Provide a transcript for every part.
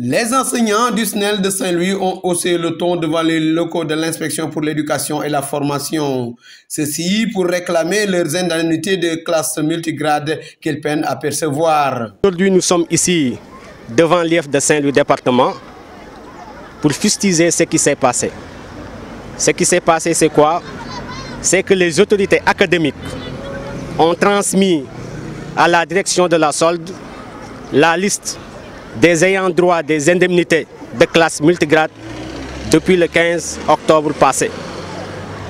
Les enseignants du SNEL de Saint-Louis ont haussé le ton devant les locaux de l'inspection pour l'éducation et la formation. Ceci pour réclamer leurs indemnités de classe multigrade qu'ils peinent à percevoir. Aujourd'hui, nous sommes ici devant l'IEF de Saint-Louis département pour fustiger ce qui s'est passé. Ce qui s'est passé, c'est quoi? C'est que les autorités académiques ont transmis à la direction de la solde la liste des ayants droit des indemnités de classe multigrade depuis le 15 octobre passé.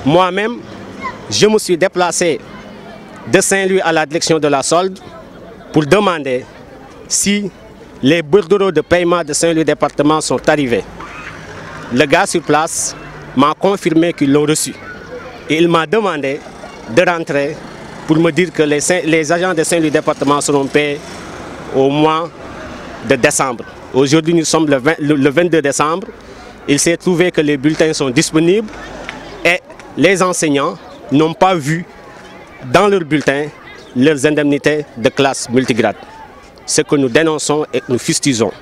Moi-même, je me suis déplacé de Saint-Louis à la direction de la solde pour demander si les bordereaux de paiement de Saint-Louis département sont arrivés. Le gars sur place m'a confirmé qu'ils l'ont reçu. Et il m'a demandé de rentrer pour me dire que les agents de Saint-Louis département seront payés au mois de décembre. Aujourd'hui, nous sommes le 22 décembre. Il s'est trouvé que les bulletins sont disponibles et les enseignants n'ont pas vu dans leurs bulletins leurs indemnités de classe multigrade. Ce que nous dénonçons et nous fustigeons.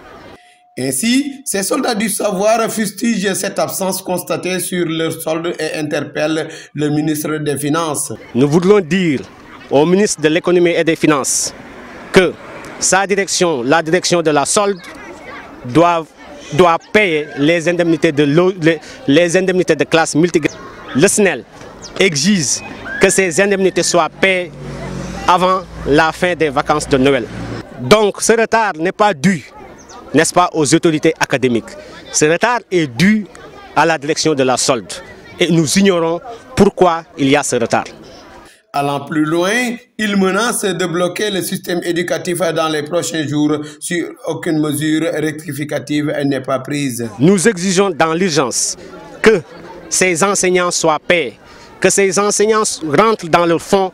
Ainsi, ces soldats du savoir fustigent cette absence constatée sur leur solde et interpellent le ministre des Finances. Nous voulons dire au ministre de l'Économie et des Finances que sa direction, la direction de la solde, doit payer les indemnités de classe multigrade. Le SNEL exige que ces indemnités soient payées avant la fin des vacances de Noël. Donc ce retard n'est pas dû, n'est-ce pas, aux autorités académiques. Ce retard est dû à la direction de la solde. Et nous ignorons pourquoi il y a ce retard. Allant plus loin, il menace de bloquer le système éducatif dans les prochains jours si aucune mesure rectificative n'est pas prise. Nous exigeons dans l'urgence que ces enseignants soient payés, que ces enseignants rentrent dans leur fonds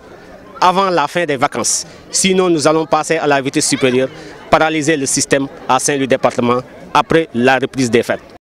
avant la fin des vacances. Sinon, nous allons passer à la vitesse supérieure, paralyser le système à Saint-Louis département après la reprise des fêtes.